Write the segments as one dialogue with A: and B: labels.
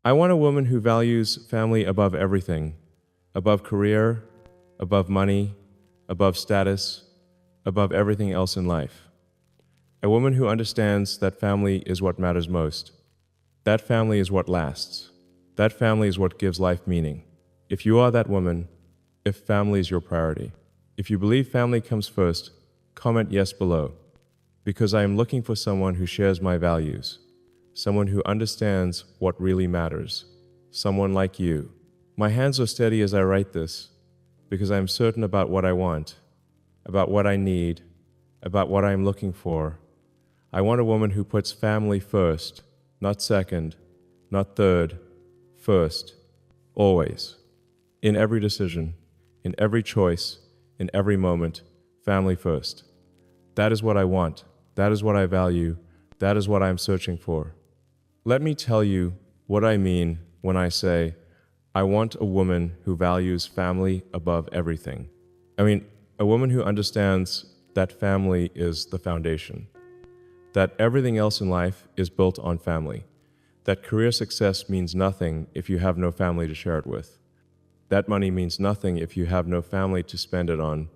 A: I want a woman who values family above everything, above career, above money, above status, above everything else in life. A woman who understands that family is what matters most. That family is what lasts. That family is what gives life meaning. If you are that woman, if family is your priority, if you believe family comes first, comment yes below, because I am looking for someone who shares my values, someone who understands what really matters, someone like you. My hands are steady as I write this, because I am certain about what I want, about what I need, about what I am looking for. I want a woman who puts family first, not second, not third, first, always. In every decision, in every choice, in every moment, family first. That is what I want. That is what I value. That is what I am searching for. Let me tell you what I mean when I say, I want a woman who values family above everything. I mean, a woman who understands that family is the foundation, that everything else in life is built on family, that career success means nothing if you have no family to share it with, that money means nothing if you have no family to spend it on,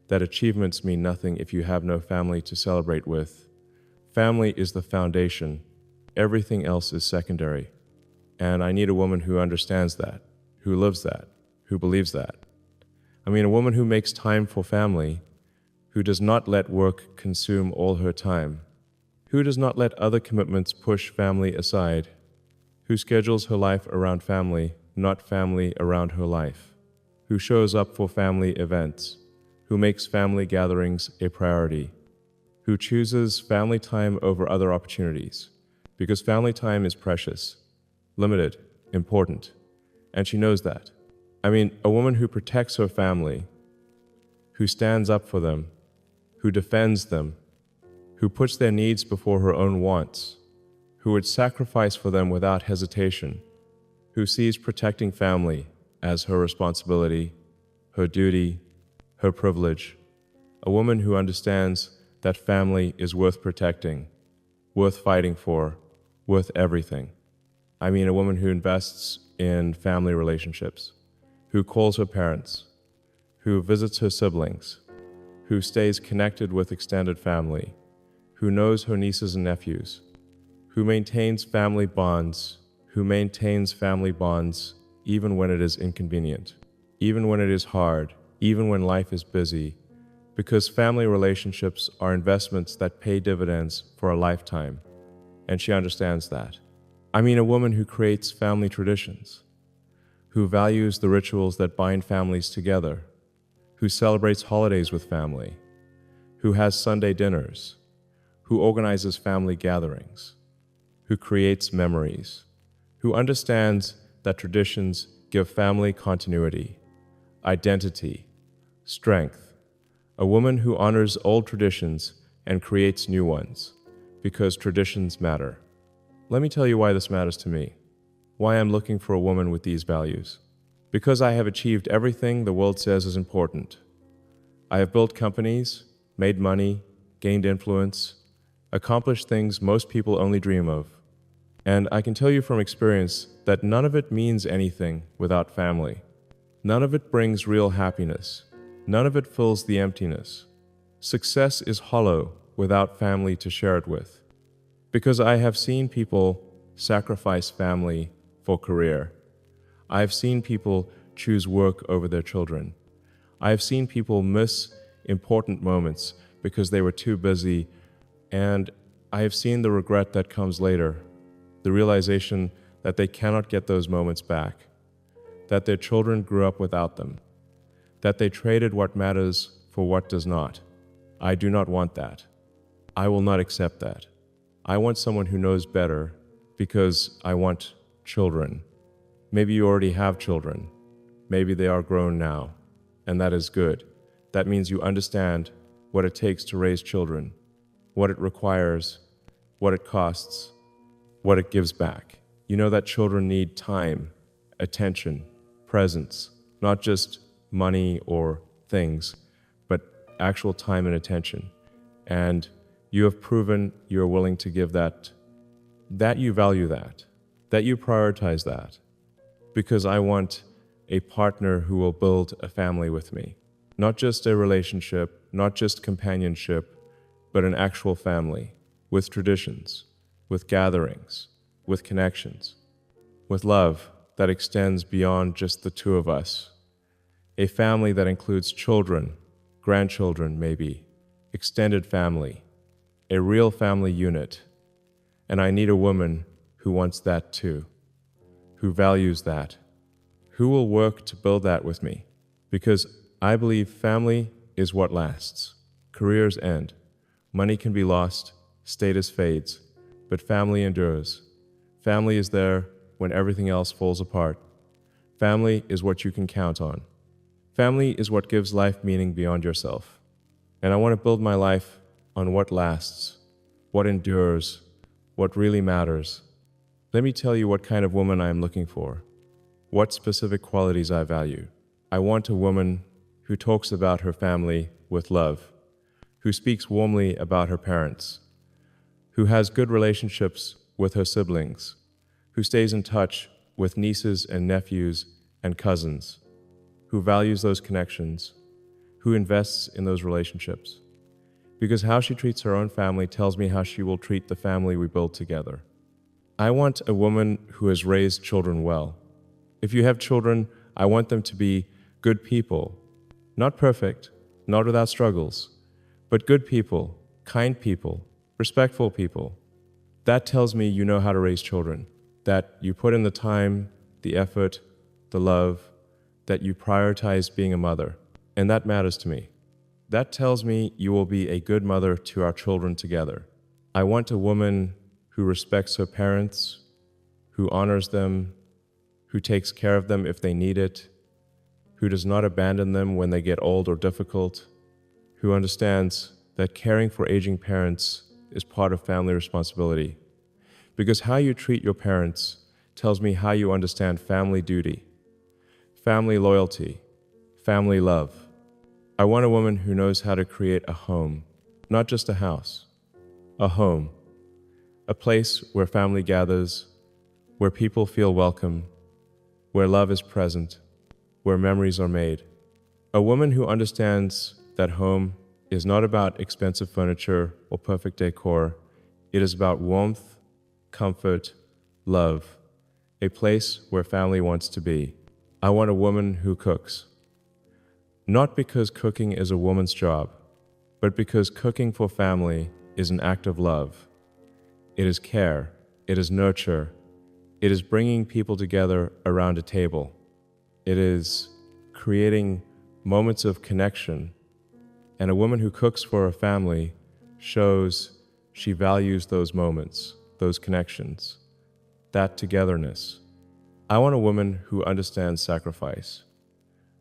A: that achievements mean nothing if you have no family to celebrate with. Family is the foundation. Everything else is secondary. And I need a woman who understands that, who lives that, who believes that. I mean, a woman who makes time for family, who does not let work consume all her time, who does not let other commitments push family aside, who schedules her life around family, not family around her life, who shows up for family events, who makes family gatherings a priority, who chooses family time over other opportunities, because family time is precious, limited, important, and she knows that. I mean, a woman who protects her family, who stands up for them, who defends them, who puts their needs before her own wants, who would sacrifice for them without hesitation, who sees protecting family as her responsibility, her duty, her privilege, a woman who understands that family is worth protecting, worth fighting for, worth everything. I mean, a woman who invests in family relationships, who calls her parents, who visits her siblings, who stays connected with extended family, who knows her nieces and nephews, who maintains family bonds, even when it is inconvenient, even when it is hard, even when life is busy, because family relationships are investments that pay dividends for a lifetime, and she understands that. I mean, a woman who creates family traditions, who values the rituals that bind families together, who celebrates holidays with family, who has Sunday dinners, who organizes family gatherings, who creates memories, who understands that traditions give family continuity, identity, strength, a woman who honors old traditions and creates new ones, because traditions matter. Let me tell you why this matters to me, why I'm looking for a woman with these values. Because I have achieved everything the world says is important. I have built companies, made money, gained influence, accomplished things most people only dream of. And I can tell you from experience that none of it means anything without family. None of it brings real happiness. None of it fills the emptiness. Success is hollow without family to share it with. Because I have seen people sacrifice family for career. I have seen people choose work over their children. I have seen people miss important moments because they were too busy, and I have seen the regret that comes later, the realization that they cannot get those moments back, that their children grew up without them, that they traded what matters for what does not. I do not want that. I will not accept that. I want someone who knows better because I want children. Maybe you already have children. Maybe they are grown now, and that is good. That means you understand what it takes to raise children, what it requires, what it costs, what it gives back. You know that children need time, attention, presence, not just money or things, but actual time and attention. And you have proven you're willing to give that you value that. that you prioritize that, because I want a partner who will build a family with me. Not just a relationship, not just companionship, but an actual family with traditions, with gatherings, with connections, with love that extends beyond just the two of us. A family that includes children, grandchildren maybe, extended family, a real family unit. And I need a woman who wants that too, who values that, who will work to build that with me. Because I believe family is what lasts. Careers end. Money can be lost, status fades, but family endures. Family is there when everything else falls apart. Family is what you can count on. Family is what gives life meaning beyond yourself. And I want to build my life on what lasts, what endures, what really matters. Let me tell you what kind of woman I am looking for, what specific qualities I value. I want a woman who talks about her family with love, who speaks warmly about her parents, who has good relationships with her siblings, who stays in touch with nieces and nephews and cousins, who values those connections, who invests in those relationships. Because how she treats her own family tells me how she will treat the family we build together. I want a woman who has raised children well. If you have children, I want them to be good people, not perfect, not without struggles, but good people, kind people, respectful people. That tells me you know how to raise children, that you put in the time, the effort, the love, that you prioritize being a mother, and that matters to me. That tells me you will be a good mother to our children together. I want a woman who respects her parents, who honors them, who takes care of them if they need it, who does not abandon them when they get old or difficult, who understands that caring for aging parents is part of family responsibility. Because how you treat your parents tells me how you understand family duty, family loyalty, family love. I want a woman who knows how to create a home, not just a house, a home, a place where family gathers, where people feel welcome, where love is present, where memories are made. A woman who understands that home is not about expensive furniture or perfect decor. It is about warmth, comfort, love, a place where family wants to be. I want a woman who cooks. Not because cooking is a woman's job, but because cooking for family is an act of love. It is care, it is nurture, it is bringing people together around a table. It is creating moments of connection. And a woman who cooks for her family shows she values those moments, those connections, that togetherness. I want a woman who understands sacrifice,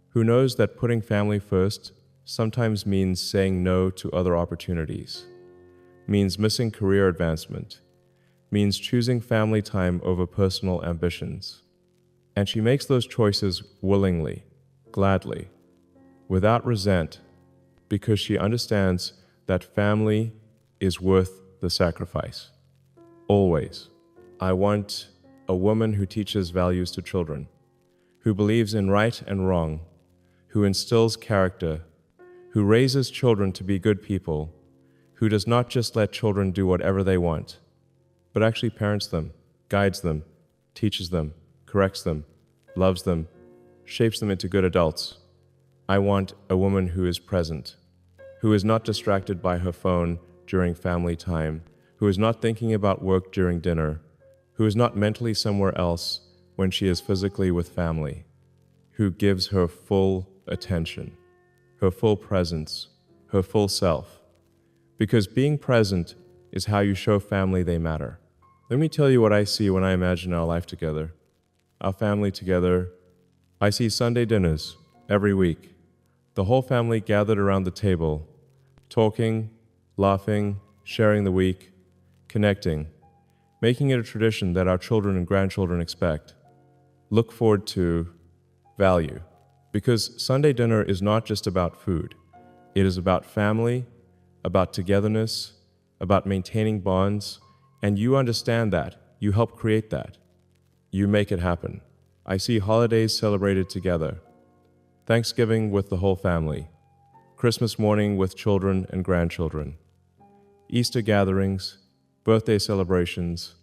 A: who knows that putting family first sometimes means saying no to other opportunities, means missing career advancement, means choosing family time over personal ambitions. And she makes those choices willingly, gladly, without resent, because she understands that family is worth the sacrifice. Always. I want a woman who teaches values to children, who believes in right and wrong, who instills character, who raises children to be good people, who does not just let children do whatever they want, but actually parents them, guides them, teaches them, corrects them, loves them, shapes them into good adults. I want a woman who is present, who is not distracted by her phone during family time, who is not thinking about work during dinner, who is not mentally somewhere else when she is physically with family, who gives her full attention, her full presence, her full self. Because being present is how you show family they matter. Let me tell you what I see when I imagine our life together, our family together. I see Sunday dinners every week, the whole family gathered around the table, talking, laughing, sharing the week, connecting, making it a tradition that our children and grandchildren expect, look forward to, value. Because Sunday dinner is not just about food. It is about family, about togetherness, about maintaining bonds, and you understand that. You help create that. you make it happen. I see holidays celebrated together. Thanksgiving with the whole family. Christmas morning with children and grandchildren. Easter gatherings, birthday celebrations,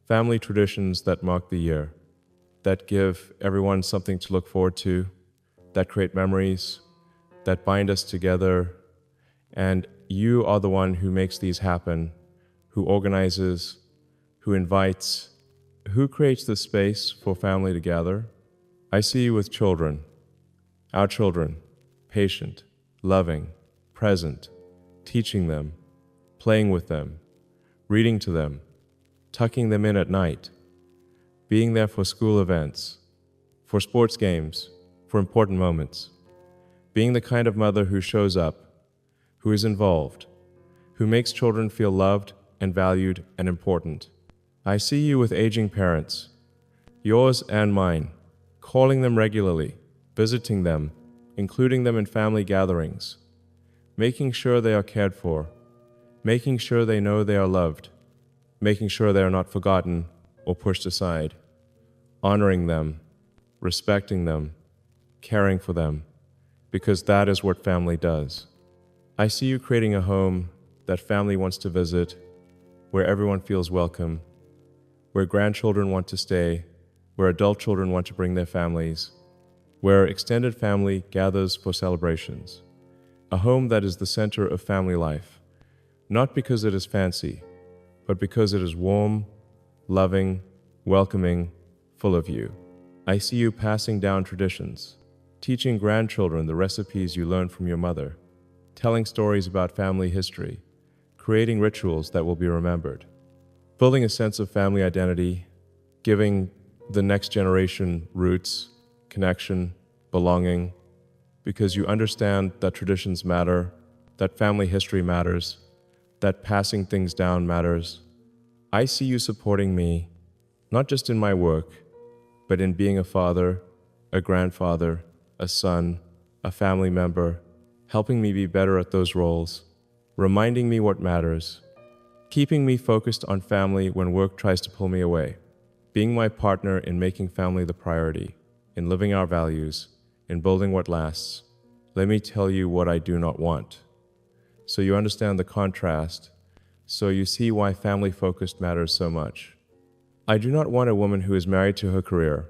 A: family traditions that mark the year, that give everyone something to look forward to, that create memories, that bind us together. And you are the one who makes these happen, who organizes, who invites, who creates the space for family to gather. I see you with children, our children, patient, loving, present, teaching them, playing with them, reading to them, tucking them in at night, being there for school events, for sports games, for important moments, being the kind of mother who shows up, who is involved, who makes children feel loved and valued and important. I see you with aging parents, yours and mine, calling them regularly, visiting them, including them in family gatherings, making sure they are cared for, making sure they know they are loved, making sure they are not forgotten or pushed aside, honoring them, respecting them, caring for them, because that is what family does. I see you creating a home that family wants to visit, where everyone feels welcome, where grandchildren want to stay, where adult children want to bring their families, where extended family gathers for celebrations. A home that is the center of family life, not because it is fancy, but because it is warm, loving, welcoming, full of you. I see you passing down traditions, teaching grandchildren the recipes you learned from your mother, telling stories about family history, creating rituals that will be remembered, building a sense of family identity, giving the next generation roots, connection, belonging, because you understand that traditions matter, that family history matters, that passing things down matters. I see you supporting me, not just in my work, but in being a father, a grandfather, a son, a family member, helping me be better at those roles, reminding me what matters, keeping me focused on family when work tries to pull me away, being my partner in making family the priority, in living our values, in building what lasts. Let me tell you what I do not want, so you understand the contrast, so you see why family-focused matters so much. I do not want a woman who is married to her career,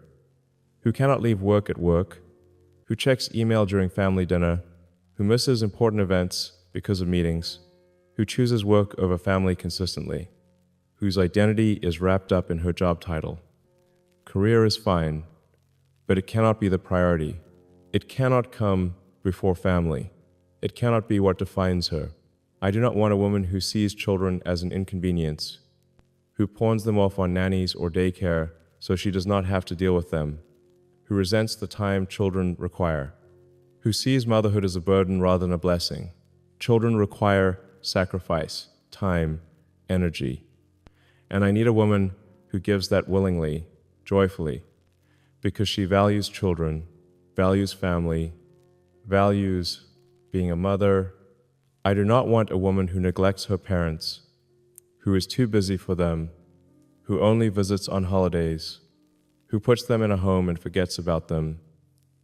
A: who cannot leave work at work, who checks email during family dinner, who misses important events because of meetings, who chooses work over family consistently, whose identity is wrapped up in her job title. Career is fine, but it cannot be the priority. It cannot come before family. It cannot be what defines her. I do not want a woman who sees children as an inconvenience, who pawns them off on nannies or daycare so she does not have to deal with them, who resents the time children require, who sees motherhood as a burden rather than a blessing. Children require sacrifice, time, energy. And I need a woman who gives that willingly, joyfully, because she values children, values family, values being a mother. I do not want a woman who neglects her parents, who is too busy for them, who only visits on holidays, who puts them in a home and forgets about them,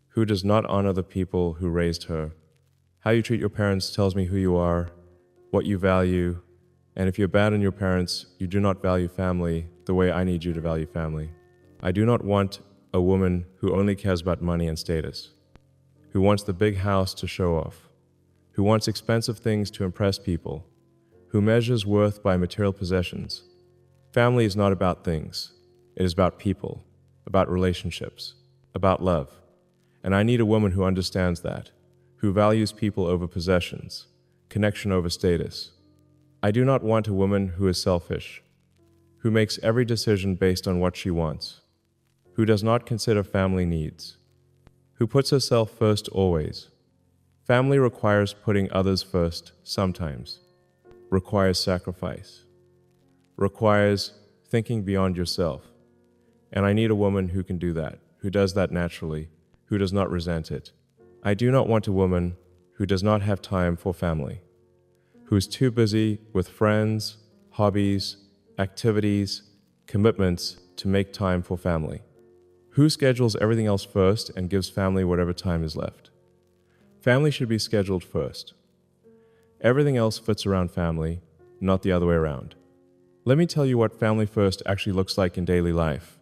A: who does not honor the people who raised her. How you treat your parents tells me who you are, what you value, and if you abandon your parents, you do not value family the way I need you to value family. I do not want a woman who only cares about money and status, who wants the big house to show off, who wants expensive things to impress people, who measures worth by material possessions. Family is not about things. It is about people, about relationships, about love. And I need a woman who understands that, who values people over possessions, connection over status. I do not want a woman who is selfish, who makes every decision based on what she wants, who does not consider family needs, who puts herself first always. Family requires putting others first sometimes, requires sacrifice, requires thinking beyond yourself. And I need a woman who can do that, who does that naturally, who does not resent it. I do not want a woman who does not have time for family, who is too busy with friends, hobbies, activities, commitments to make time for family? Who schedules everything else first and gives family whatever time is left? Family should be scheduled first. Everything else fits around family, not the other way around. Let me tell you what family first actually looks like in daily life,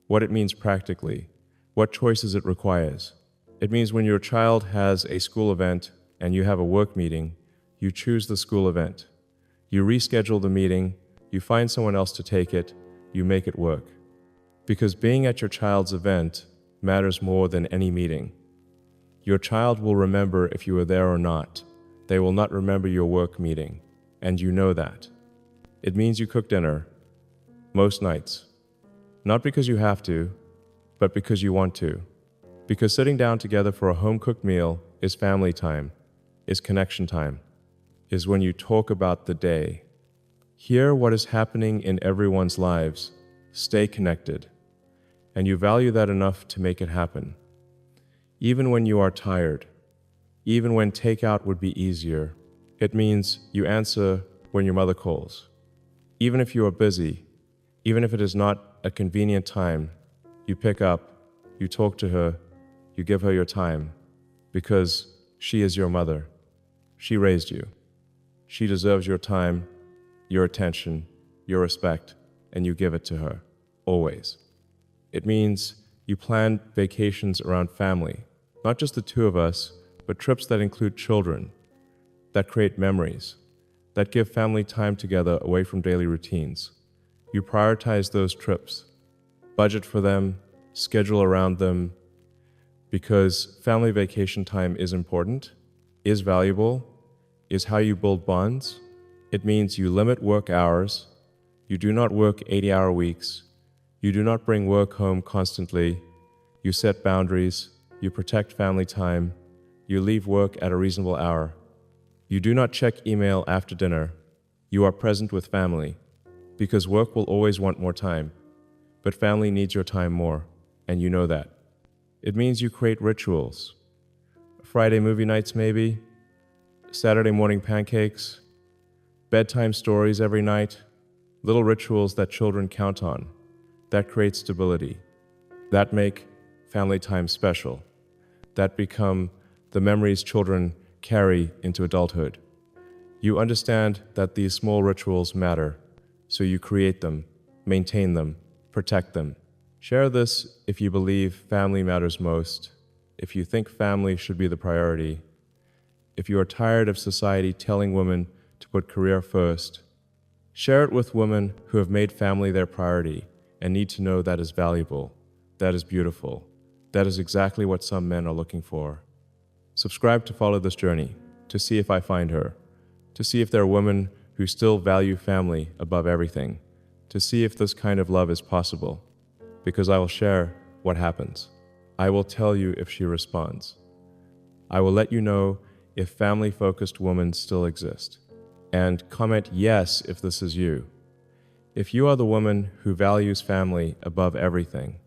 A: what it means practically, what choices it requires. It means when your child has a school event and you have a work meeting, you choose the school event. You reschedule the meeting, you find someone else to take it, you make it work. Because being at your child's event matters more than any meeting. Your child will remember if you were there or not. They will not remember your work meeting, and you know that. It means you cook dinner, most nights. Not because you have to, but because you want to. Because sitting down together for a home-cooked meal is family time, is connection time, is when you talk about the day. Hear what is happening in everyone's lives, stay connected, and you value that enough to make it happen. Even when you are tired, even when takeout would be easier, it means you answer when your mother calls. Even if you are busy, even if it is not a convenient time, you pick up, you talk to her, you give her your time, because she is your mother. She raised you. She deserves your time, your attention, your respect, and you give it to her, always. It means you plan vacations around family, not just the two of us, but trips that include children, that create memories, that give family time together away from daily routines. You prioritize those trips, budget for them, schedule around them, because family vacation time is important, is valuable, is how you build bonds. It means you limit work hours, you do not work 80-hour weeks, you do not bring work home constantly, you set boundaries, you protect family time, you leave work at a reasonable hour. You do not check email after dinner. You are present with family, because work will always want more time, but family needs your time more, and you know that. It means you create rituals. Friday movie nights maybe, Saturday morning pancakes, bedtime stories every night, little rituals that children count on, that create stability, that make family time special, that become the memories children carry into adulthood. You understand that these small rituals matter, so you create them, maintain them, protect them. Share this if you believe family matters most, if you think family should be the priority, if you are tired of society telling women to put career first. Share it with women who have made family their priority and need to know that is valuable, that is beautiful, that is exactly what some men are looking for. Subscribe to follow this journey, to see if I find her, to see if there are women who still value family above everything, to see if this kind of love is possible, because I will share what happens. I will tell you if she responds. I will let you know if family-focused women still exist, and comment yes if this is you. If you are the woman who values family above everything,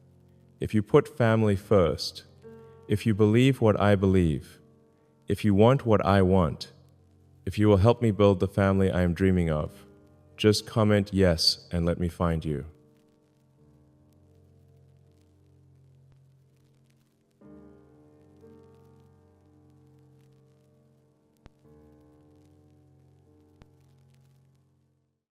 A: if you put family first, if you believe what I believe, if you want what I want, if you will help me build the family I am dreaming of, just comment yes and let me find you.